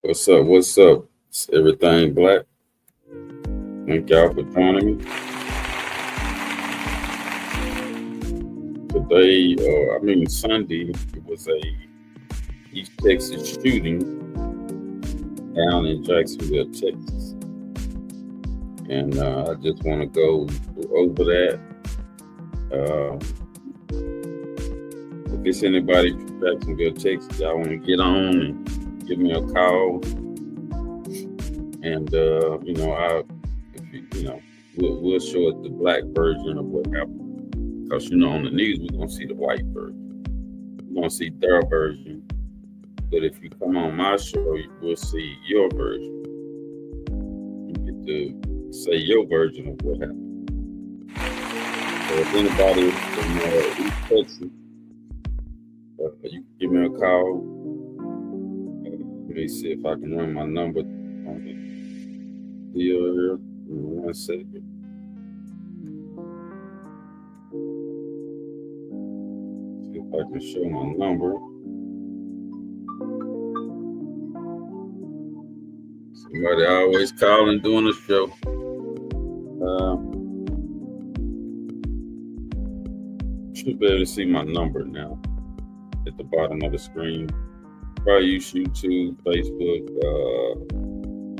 What's up? What's up? It's everything black. Thank y'all for joining me today. Sunday. It was a East Texas shooting down in Jacksonville, Texas, and I just want to go over that. Uh, if it's anybody from Jacksonville, Texas, y'all want to get on and give me a call, and we'll show it the black version of what happened. Because on the news we're gonna see the white version, we're gonna see their version. But if you come on my show, we'll see your version. You get to say your version of what happened. So if anybody from East Texas, you can give me a call. Let me see if I can run my number on the deal here. Give me 1 second. See if I can show my number. Somebody always calling, doing a show. Should be able to see my number now at the bottom of the screen. Probably use YouTube, Facebook,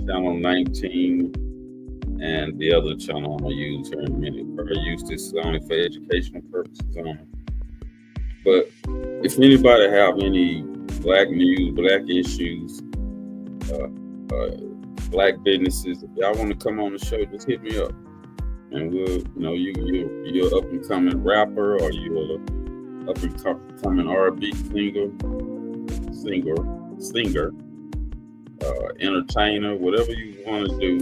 channel 19, and the other channel I'm gonna use here in a minute. Probably use this only for educational purposes only. But if anybody have any black news, black issues, black businesses, if y'all want to come on the show, just hit me up. And we'll, you're up and coming rapper, or you're up and coming R&B singer, entertainer, whatever you want to do.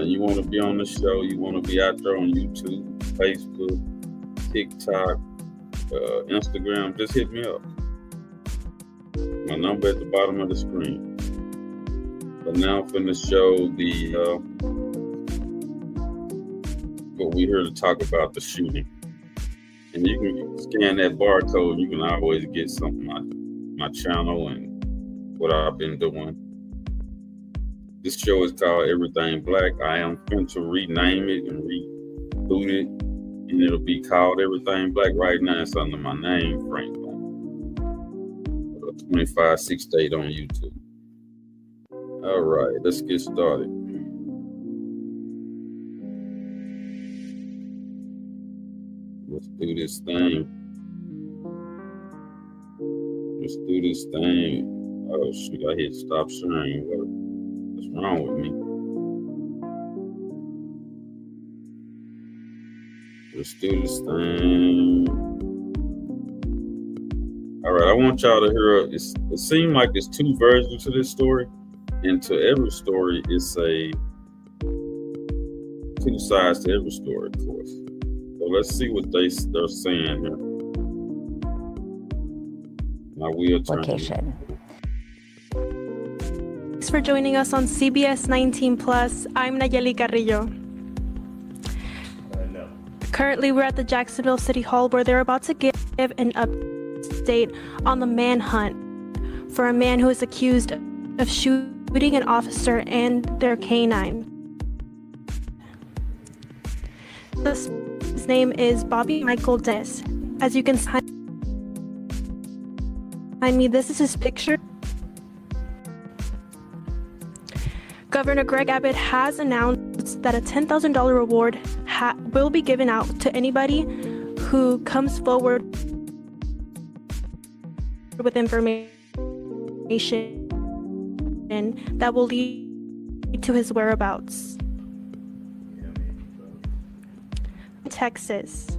You want to be on the show, you want to be out there on YouTube, Facebook, TikTok, Instagram, just hit me up. My number at the bottom of the screen. But now I'm finna show what we're here to talk about, the shooting. And you can scan that barcode. You can always get something on my channel and what I've been doing. This show is called Everything Black. I am going to rename it and reboot it, and it'll be called Everything Black. Right now it's under my name, Franklin. 2568 on YouTube. All right, let's get started. Let's do this thing. Oh shoot, I hit stop sharing. What's wrong with me? Let's do this thing. All right, I want y'all to hear, it seems like there's two versions to this story. And to every story, it's two sides to every story, of course. So let's see what they're saying here. Now we'll turn. Location. Thanks for joining us on CBS 19 Plus. I'm Nayeli Carrillo. Currently, we're at the Jacksonville City Hall, where they're about to give an update on the manhunt for a man who is accused of shooting an officer and their canine. His name is Bobby Michael Dennis. As you can see behind me, this is his picture. Governor Greg Abbott has announced that a $10,000 reward will be given out to anybody who comes forward with information that will lead to his whereabouts. Texas.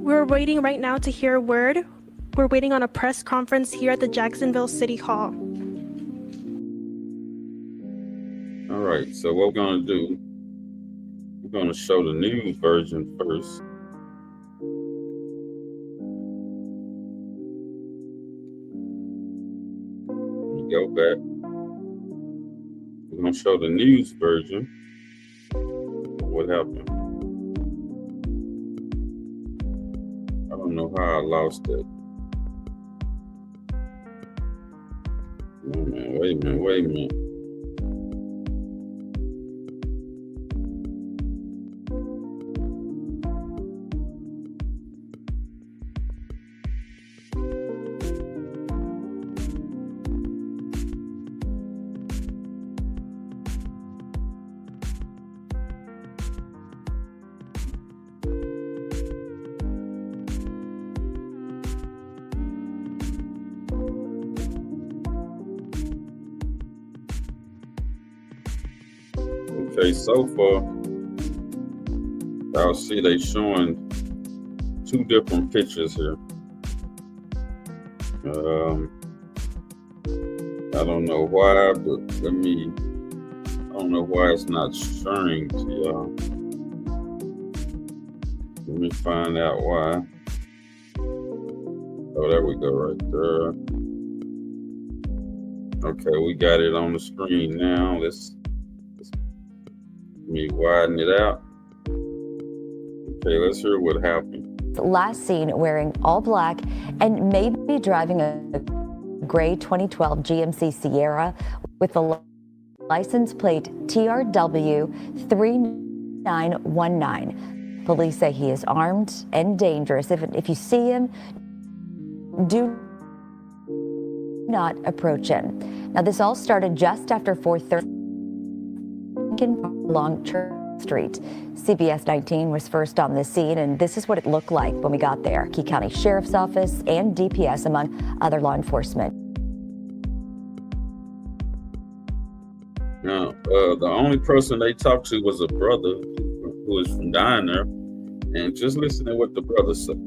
We're waiting right now to hear word. We're waiting on a press conference here at the Jacksonville City Hall. All right, so what we're gonna do, we're gonna show the news version first. Go back. We're gonna show the news version of what happened. don't know how I lost that. Oh, man, wait a minute. Okay, so far, I'll see they showing two different pictures here. I don't know why, but I don't know why it's not showing to y'all. Let me find out why. Oh, there we go, right there. Okay, we got it on the screen now. Let me widen it out. Okay, let's hear what happened. Last seen wearing all black and maybe driving a gray 2012 GMC Sierra with the license plate TRW 3919. Police say he is armed and dangerous. If you see him, do not approach him. Now, this all started just after 4:30 along Church Street. CBS 19 was first on the scene, and this is what it looked like when we got there. Key County Sheriff's Office and DPS, among other law enforcement. Now, the only person they talked to was a brother who was from down there, and just listen to what the brother said.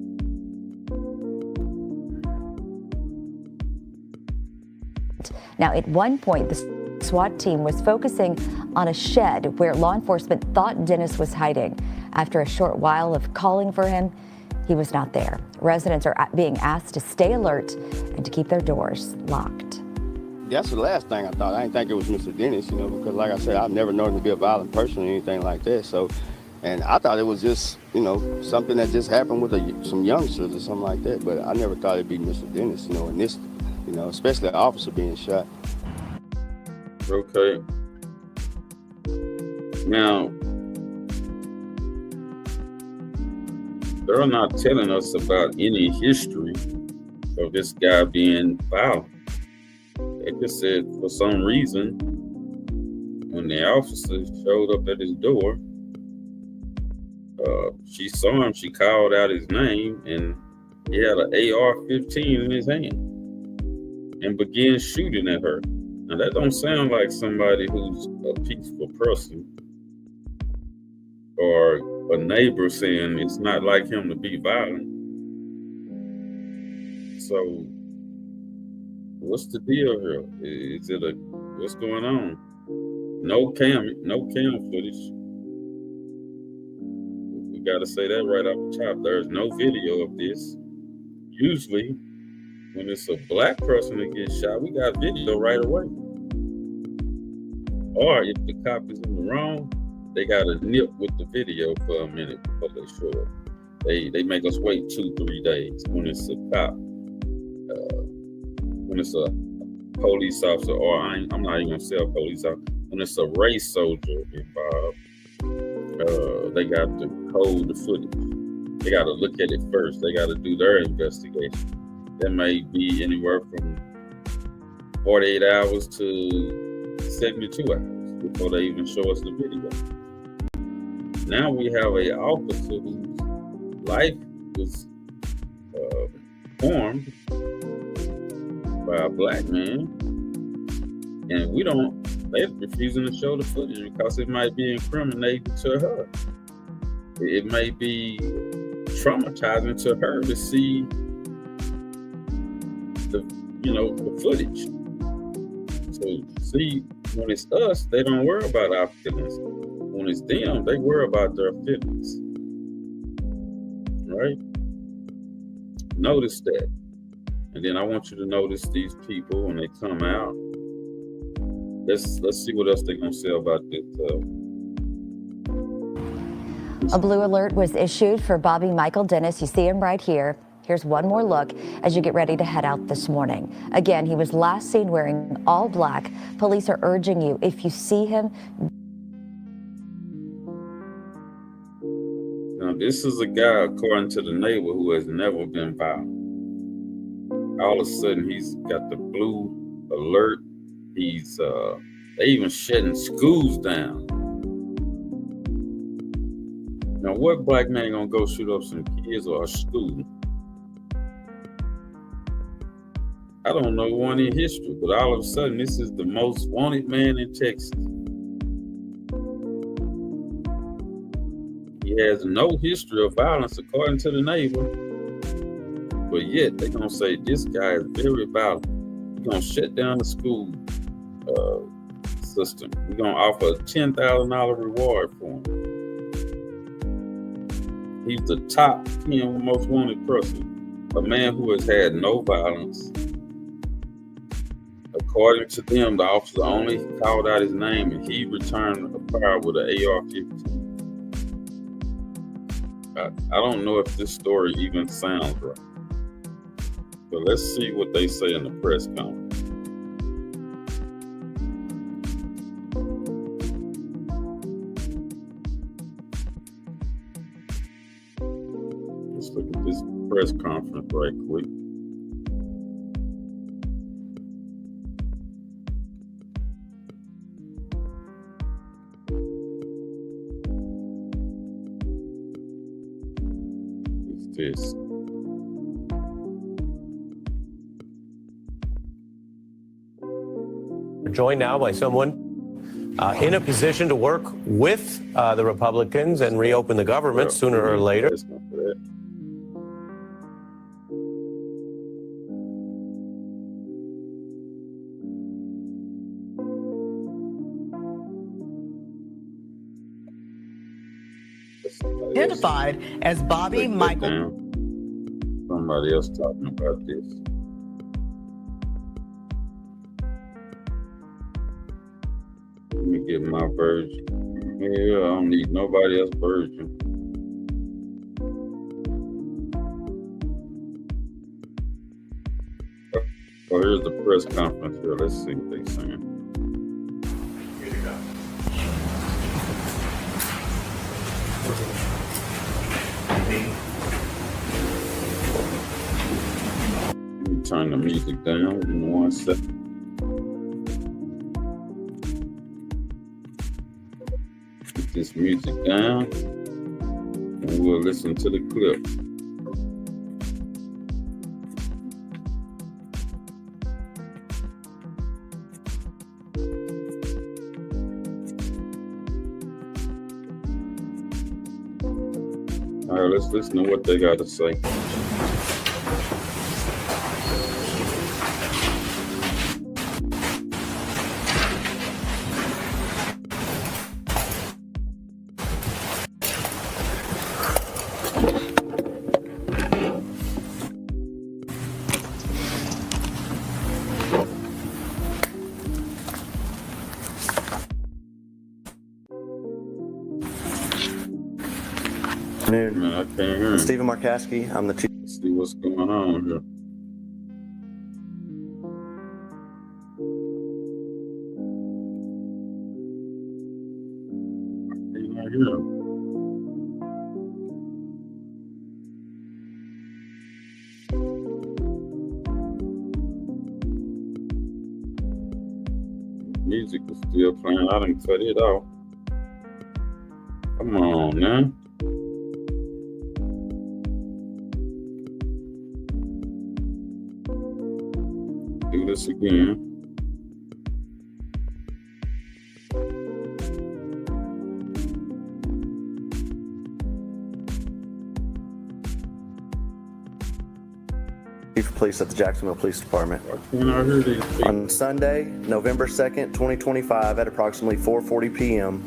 Now, at one point, the SWAT team was focusing on a shed where law enforcement thought Dennis was hiding. After a short while of calling for him, he was not there. Residents are being asked to stay alert and to keep their doors locked. That's the last thing I thought. I didn't think it was Mr. Dennis, because like I said, I've never known him to be a violent person or anything like that. So, and I thought it was just, something that just happened with some youngsters or something like that. But I never thought it'd be Mr. Dennis, in this, especially an officer being shot. Okay. Now, they're not telling us about any history of this guy being violent. They just said for some reason, when the officer showed up at his door, she saw him, she called out his name, and he had an AR-15 in his hand and began shooting at her. Now, that don't sound like somebody who's a peaceful person or a neighbor saying it's not like him to be violent. So, what's the deal here? Is it what's going on? No cam footage. We got to say that right off the top. There's no video of this. Usually, when it's a black person that gets shot, we got video right away. Or if the cop is in the wrong, they got to nip with the video for a minute before they show up. They make us wait 2-3 days when it's a cop, when it's a police officer, or I'm not even gonna say a police officer. When it's a race soldier involved, they got to hold the footage. They got to look at it first. They got to do their investigation. That may be anywhere from 48 hours to 72 hours before they even show us the video. Now we have an officer whose life was harmed by a black man, and they're refusing to show the footage because it might be incriminating to her. It may be traumatizing to her to see the footage. So see, when it's us, they don't worry about our feelings. When it's them, they worry about their feelings. Right? Notice that. And then I want you to notice these people when they come out. Let's see what else they're gonna say about this. A blue alert was issued for Bobby Michael Dennis. You see him right here. Here's one more look as you get ready to head out this morning. Again, he was last seen wearing all black. Police are urging you, if you see him. Now, this is a guy, according to the neighbor, who has never been violent. All of a sudden, he's got the blue alert. He's, they even shutting schools down. Now, what black man gonna go shoot up some kids or a school? I don't know one in history, but all of a sudden, this is the most wanted man in Texas. He has no history of violence, according to the neighbor. But yet, they're going to say this guy is very violent. We're going to shut down the school system. We're going to offer a $10,000 reward for him. He's the top 10 most wanted person, a man who has had no violence. According to them, the officer only called out his name and he returned a fire with an AR-15. I don't know if this story even sounds right. But let's see what they say in the press conference. Let's look at this press conference right quick. This. We're joined now by someone in a position to work with the Republicans and reopen the government sooner or later. Identified as Bobby Michael. Somebody else talking about this. Let me get my version. Yeah, I don't need nobody else's version. Oh, here's the press conference here. Let's see what they're saying. Let me turn the music down in 1 second. Get this music down and we'll listen to the clip. All right, let's listen to what they got to say. Man, I can't hear him. Stephen Markowski, I'm the chief. Let's see what's going on here. I can't hear him. Music is still playing. I done cut it off. Come on, man. Do this again. Chief of Police at the Jacksonville Police Department. Why can't I hear these people? On Sunday, November 2nd, 2025, at approximately 4:40 p.m.,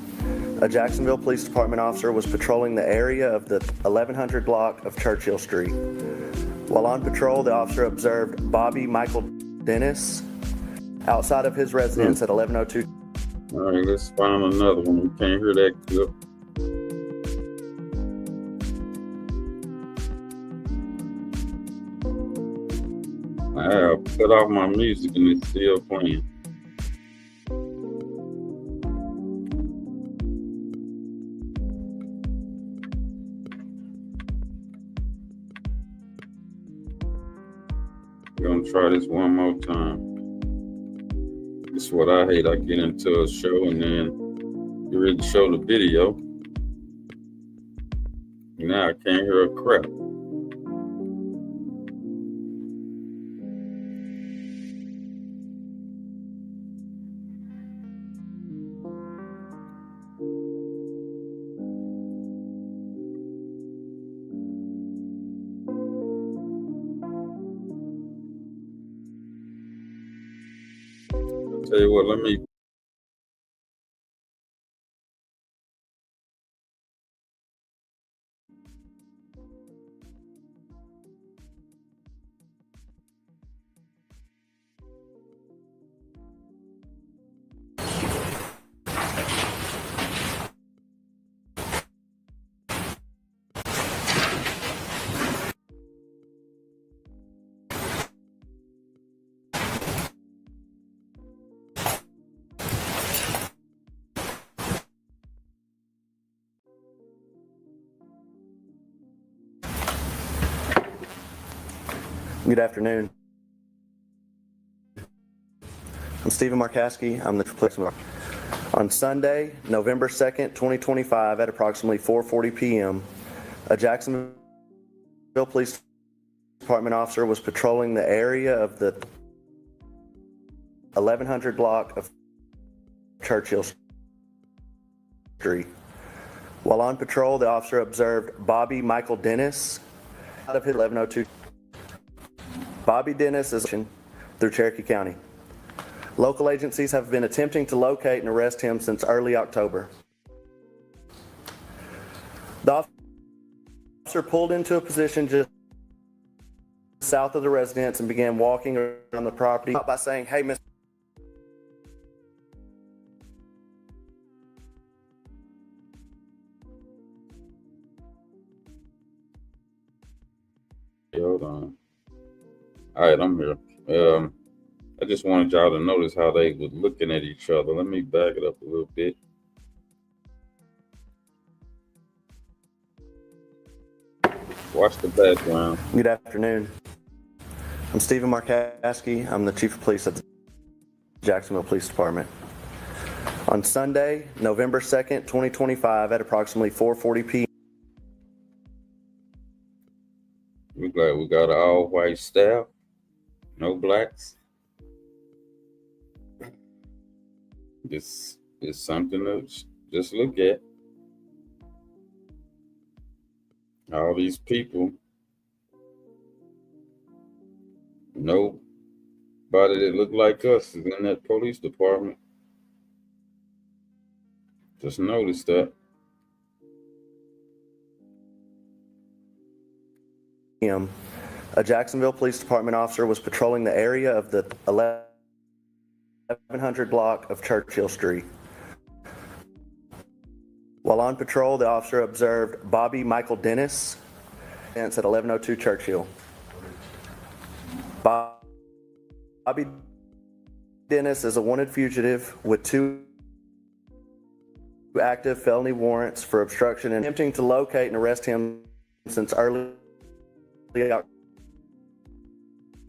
a Jacksonville Police Department officer was patrolling the area of the 1100 block of Churchill Street. While on patrol, the officer observed Bobby Michael Dennis outside of his residence at 1102. All right, let's find another one. We can't hear that clip. I have cut off my music and it's still playing. We're gonna try this one more time. This is what I hate. I get into a show and then you ready to show the video. Now I can't hear a crap. Tell you what, let me. Good afternoon. I'm Stephen Markowski. I'm the police. On Sunday, November 2nd, 2025, at approximately 4:40 p.m., a Jacksonville Police Department officer was patrolling the area of the 1100 block of Churchill Street. While on patrol, the officer observed Bobby Michael Dennis out of his 1102. Bobby Dennis is through Cherokee County. Local agencies have been attempting to locate and arrest him since early October. The officer pulled into a position just south of the residence and began walking around the property by saying, "Hey, Mr." Hold on. All right, I'm here. I just wanted y'all to notice how they was looking at each other. Let me back it up a little bit. Watch the background. Good afternoon. I'm Stephen Markowski. I'm the Chief of Police at the Jacksonville Police Department. On Sunday, November 2nd, 2025, at approximately 4:40 p.m. We're glad we got an all-white staff. No blacks. This is something to just look at. All these people. Nobody that look like us is in that police department. Just notice that. A Jacksonville Police Department officer was patrolling the area of the 1100 block of Churchill Street. While on patrol, the officer observed Bobby Michael Dennis at 1102 Churchill. Bobby Dennis is a wanted fugitive with 2 active felony warrants for obstruction and attempting to locate and arrest him since early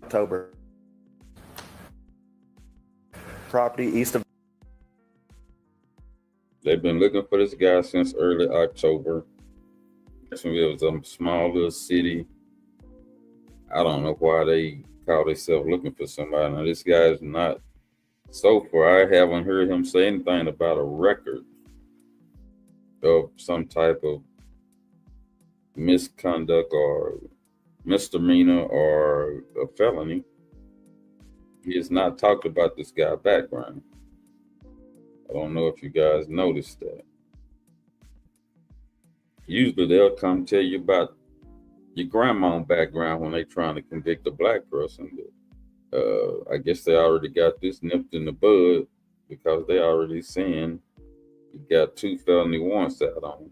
October. Property east of. They've been looking for this guy since early October. Jacksonville was a small little city. I don't know why they call themselves looking for somebody. Now, this guy is not. So far, I haven't heard him say anything about a record of some type of misconduct or misdemeanor or a felony. He has not talked about this guy's background. I don't know if you guys noticed that. Usually they'll come tell you about your grandma's background when they're trying to convict a black person. But, I guess they already got this nipped in the bud because they already saying you got 2 felony warrants out on him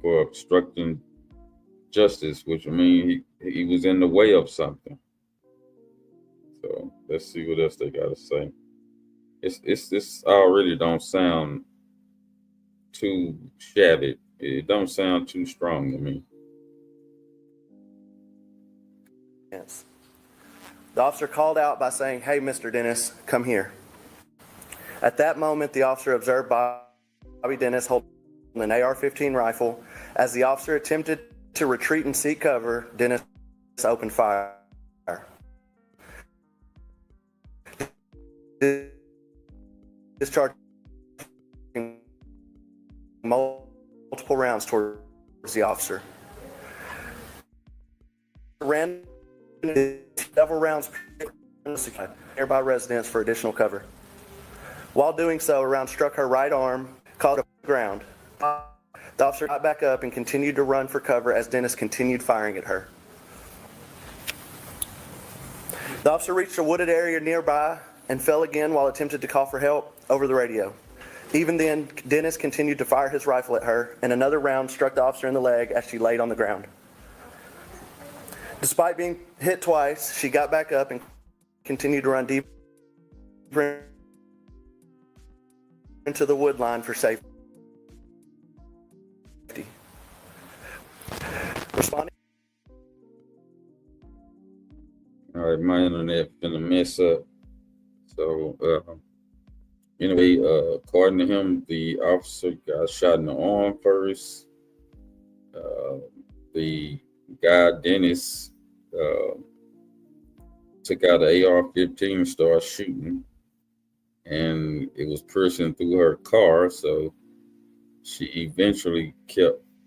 for obstructing justice, which I mean he was in the way of something. So let's see what else they got to say. This already don't sound too shabby. It don't sound too strong to me. Yes. The officer called out by saying, "Hey, Mr. Dennis, come here." At that moment, the officer observed Bobby Dennis holding an AR-15 rifle. As the officer attempted to retreat and seek cover, Dennis opened fire. Discharging multiple rounds towards the officer. Ran several rounds nearby residents for additional cover. While doing so, a round struck her right arm, caught up the ground. The officer got back up and continued to run for cover as Dennis continued firing at her. The officer reached a wooded area nearby and fell again while attempted to call for help over the radio. Even then, Dennis continued to fire his rifle at her, and another round struck the officer in the leg as she laid on the ground. Despite being hit twice, she got back up and continued to run deeper into the wood line for safety. Responding. All right, my internet finna mess up. So anyway, according to him, the officer got shot in the arm first. The guy Dennis took out an AR-15 and started shooting, and it was piercing through her car. So she eventually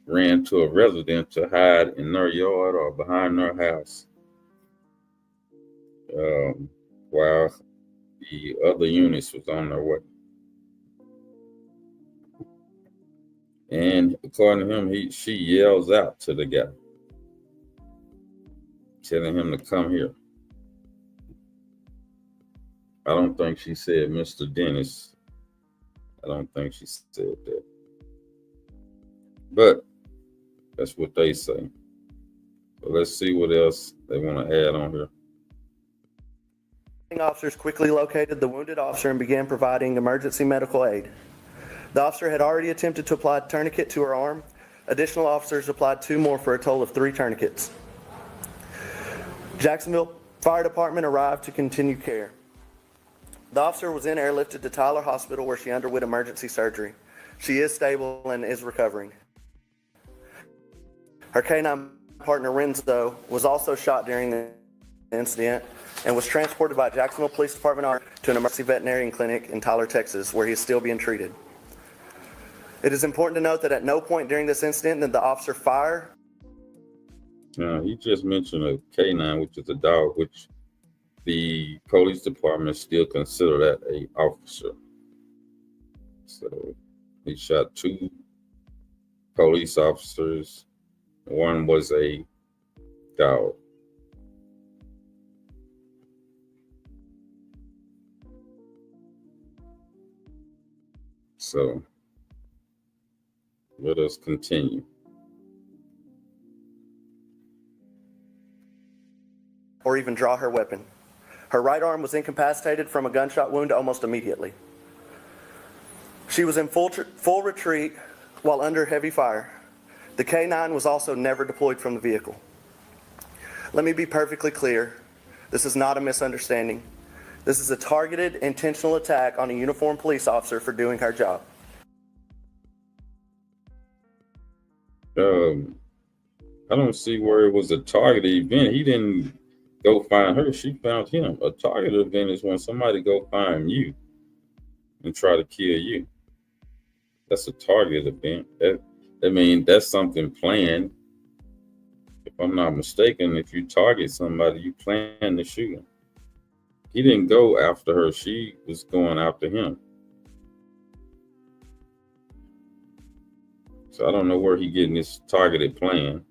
ran to a residence to hide in their yard or behind their house, while the other units was on their way. And according to him, she yells out to the guy, telling him to come here. I don't think she said Mr. Dennis. I don't think she said that. But that's what they say. So let's see what else they want to add on here. Officers quickly located the wounded officer and began providing emergency medical aid. The officer had already attempted to apply a tourniquet to her arm. Additional officers applied 2 more for a total of 3 tourniquets. Jacksonville Fire Department arrived to continue care. The officer was then airlifted to Tyler Hospital where she underwent emergency surgery. She is stable and is recovering. Her K-9 partner Renzo was also shot during the incident and was transported by Jacksonville Police Department to an emergency veterinarian clinic in Tyler, Texas, where he is still being treated. It is important to note that at no point during this incident did the officer fire. He just mentioned a K9, which is a dog, which the police department still consider that an officer. So he shot 2 police officers. One was a dog. So let us continue. Or even draw her weapon. Her right arm was incapacitated from a gunshot wound almost immediately. She was in full retreat while under heavy fire. The K-9 was also never deployed from the vehicle. Let me be perfectly clear. This is not a misunderstanding. This is a targeted, intentional attack on a uniformed police officer for doing her job. I don't see where it was a targeted event. He didn't go find her. She found him. A targeted event is when somebody go find you and try to kill you. That's a targeted event. That's something planned. If I'm not mistaken, if you target somebody, you plan to shoot him. He didn't go after her. She was going after him. So I don't know where he getting this targeted plan.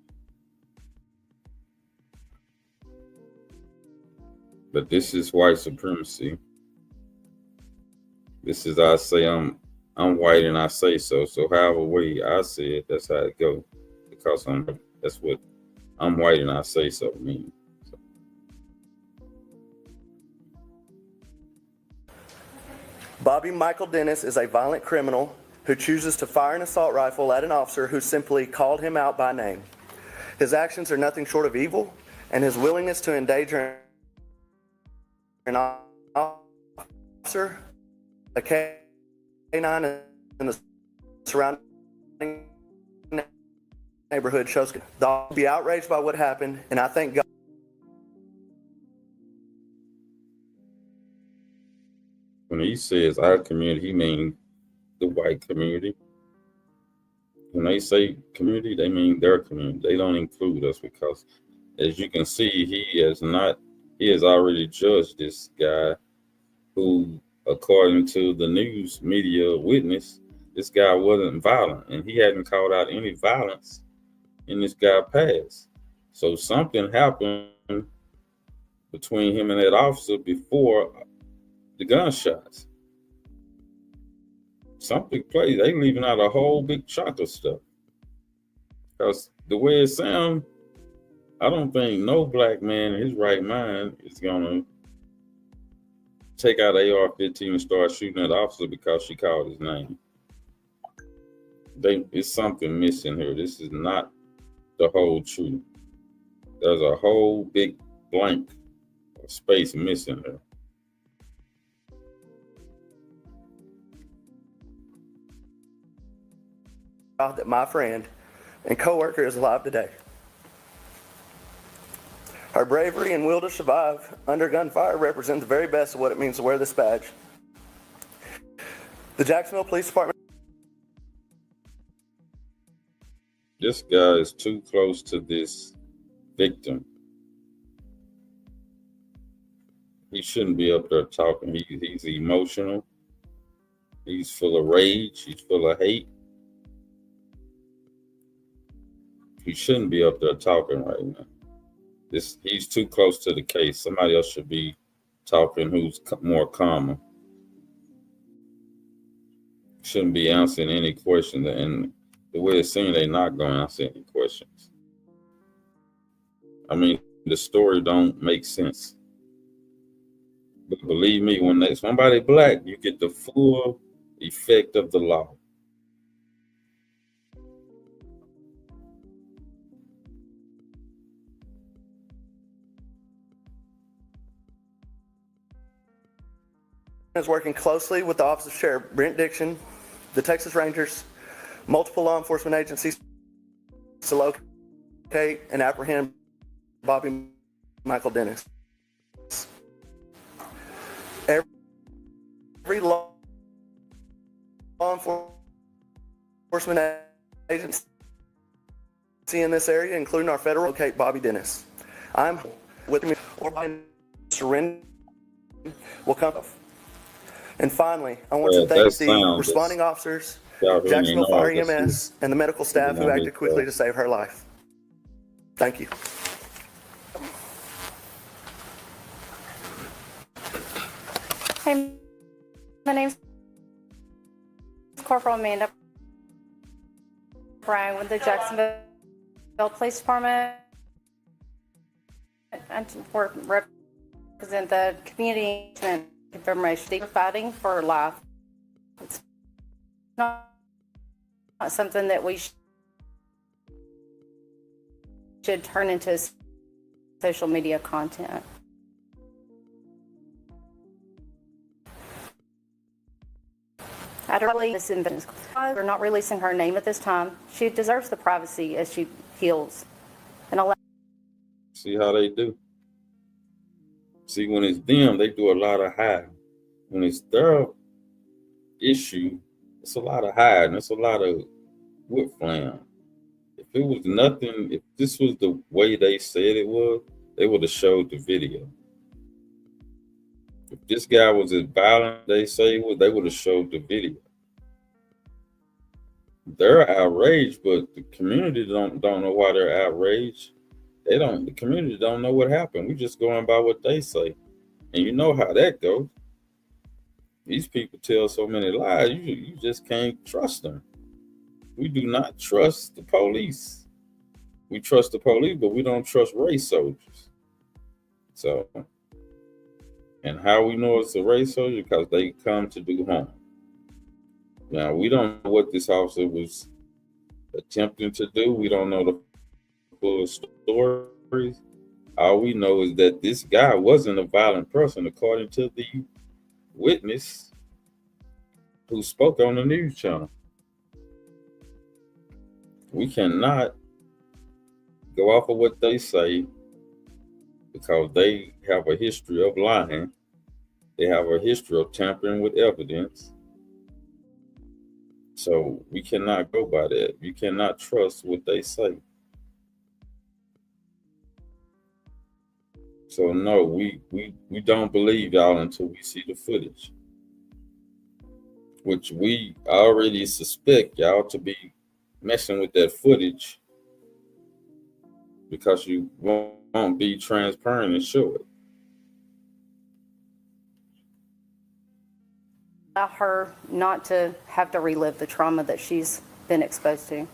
But this is white supremacy. This is I say I'm white and I say so. So however way I say it, that's how it goes. Because that's what I'm white and I say so mean. So. Bobby Michael Dennis is a violent criminal who chooses to fire an assault rifle at an officer who simply called him out by name. His actions are nothing short of evil, and his willingness to endanger an officer, a K-9 in the surrounding neighborhood shows they'll be outraged by what happened, and I thank God. When he says our community, he means the white community. When they say community, they mean their community. They don't include us because, as you can see, he has already judged this guy who, according to the news media witness, this guy wasn't violent and he hadn't called out any violence in this guy's past. So something happened between him and that officer before the gunshots. Something played. They leaving out a whole big chunk of stuff. Because the way it sounds, I don't think no black man in his right mind is gonna take out an AR-15 and start shooting at the officer because she called his name. It's something missing here. This is not the whole truth. There's a whole big blank space missing here. That my friend and co-worker is alive today. Her bravery and will to survive under gunfire represent the very best of what it means to wear this badge. The Jacksonville Police Department. This guy is too close to this victim. He shouldn't be up there talking. He's emotional. He's full of rage. He's full of hate. He shouldn't be up there talking right now. He's too close to the case. Somebody else should be talking who's more calmer. Shouldn't be answering any questions. And the way it seems, they're not going to answer any questions. I mean, the story don't make sense. But believe me, when there's somebody black, you get the full effect of the law. Is working closely with the Office of Sheriff Brent Dixon, the Texas Rangers, multiple law enforcement agencies to locate and apprehend Bobby Michael Dennis. Every law enforcement agency in this area, including our federal, locate Bobby Dennis. I'm with me or by surrender will come. And finally, I want to thank the responding officers, Jacksonville Fire EMS, and the medical staff who acted quickly to save her life. Thank you. Hey, my name's Corporal Amanda Bryan with the Jacksonville Police Department. I represent the community and information. They're fighting for life. It's not something that we should turn into social media content. We're not releasing her name at this time. She deserves the privacy as she heals. And see how they do? See, when it's them, they do a lot of hiding. When it's their issue, it's a lot of hiding. It's a lot of whip flam. If it was nothing, if this was the way they said it was, they would have showed the video. If this guy was as violent they say he was, they would have showed the video. They're outraged, but the community don't know why they're outraged. The community don't know what happened. We just going by what they say. And you know how that goes. These people tell so many lies, you just can't trust them. We do not trust the police. we trust the police, but we don't trust race soldiers. So, and how we know it's a race soldier? Because they come to do harm. Now, we don't know what this officer was attempting to do. We don't know the full stories. All we know is that this guy wasn't a violent person, according to the witness who spoke on the news channel. We cannot go off of what they say because they have a history of lying. They have a history of tampering with evidence. So we cannot go by that. You cannot trust what they say. So no, we don't believe y'all until we see the footage, which we already suspect y'all to be messing with that footage because you won't be transparent and show it. Allow her not to have to relive the trauma that she's been exposed to.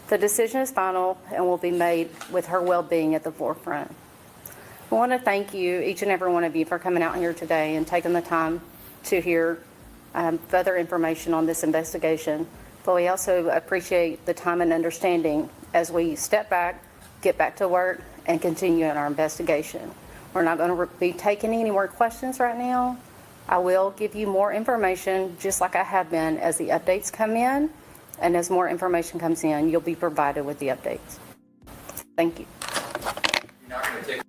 The decision is final and will be made with her well-being at the forefront. I want to thank you, each and every one of you, for coming out here today and taking the time to hear further information on this investigation. But we also appreciate the time and understanding as we step back, get back to work, and continue in our investigation. We're not going to be taking any more questions right now. I will give you more information, just like I have been, as the updates come in, and as more information comes in, you'll be provided with the updates. Thank you. You're not going to take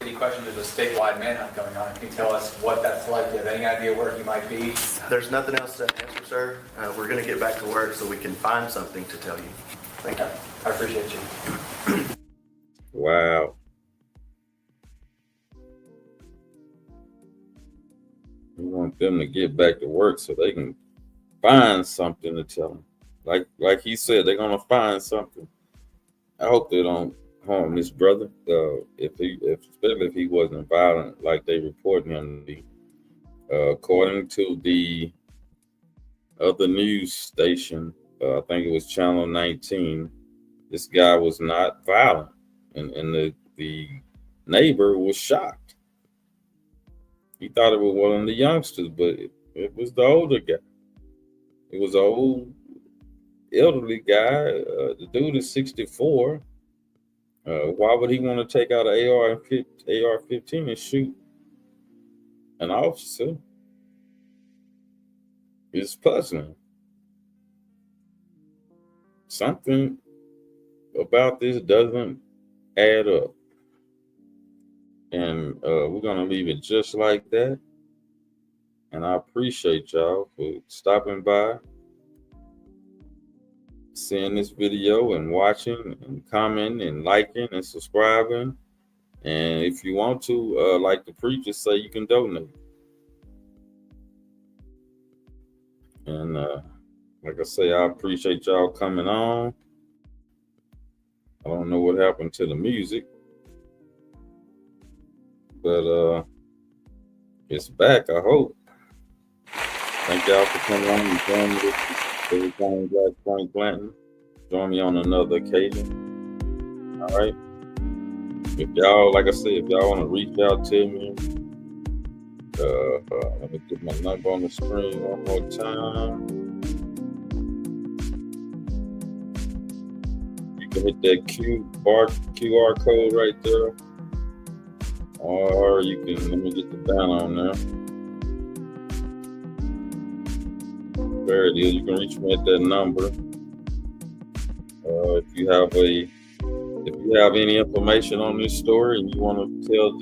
any questions. There's a statewide manhunt going on. Can you tell us what that's like? Do you have any idea where he might be? There's nothing else to answer, sir. We're going to get back to work so we can find something to tell you. Thank you. I appreciate you. Wow. We want them to get back to work so they can find something to tell them. Like he said, they're gonna find something. I hope they don't harm this brother. Especially if he wasn't violent, like they reported him to be. According to the other news station, I think it was Channel 19, this guy was not violent, and the neighbor was shocked. He thought it was one of the youngsters, but it was the older guy. It was an old, elderly guy. The dude is 64. Why would he want to take out an AR-15 and shoot an officer? It's puzzling. Something about this doesn't add up. And we're going to leave it just like that. And I appreciate y'all for stopping by, seeing this video and watching and commenting and liking and subscribing. And if you want to, like the preacher say, you can donate. And like I say, I appreciate y'all coming on. I don't know what happened to the music, but it's back, I hope. Thank y'all for coming on and joining me every time Black Frank Blanton. Join me on another occasion. All right. If y'all, like I said, if y'all want to reach out to me, let me put my number on the screen one more time. You can hit that QR code right there. Or you can, let me get the banner on there. There it is. You can reach me at that number. If you have any information on this story and you want to tell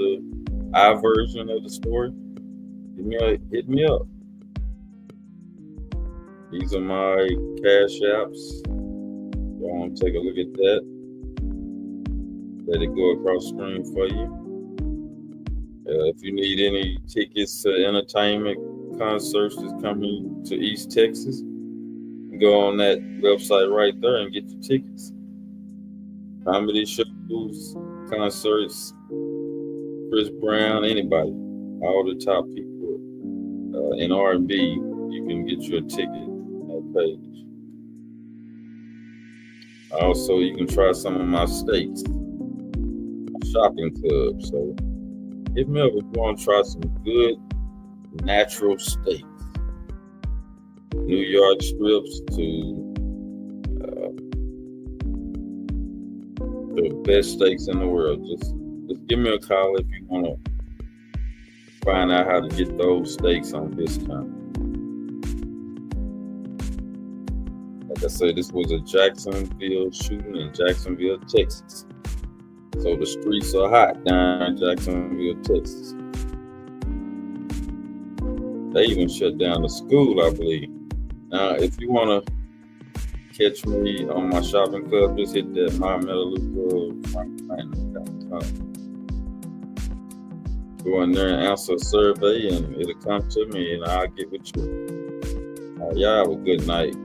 our version of the story, hit me up. These are my cash apps. Y'all want to take a look at that? Let it go across the screen for you. If you need any tickets to entertainment concerts that's coming to East Texas, go on that website right there and get your tickets. Comedy shows, concerts, Chris Brown, anybody, all the top people in R&B, you can get your ticket on that page. Also, you can try some of my steaks, shopping club. So hit me up if you want to try some good natural steaks. New York strips to the best steaks in the world. Just give me a call if you want to find out how to get those steaks on discount. Like I said, this was a Jacksonville shooting in Jacksonville, Texas. So the streets are hot down in Jacksonville, Texas. They even shut down the school, I believe. Now, if you want to catch me on my shopping club, just hit that mymetalluca.com. Go in there and answer a survey, and it'll come to me, and I'll get with you. Y'all have a good night.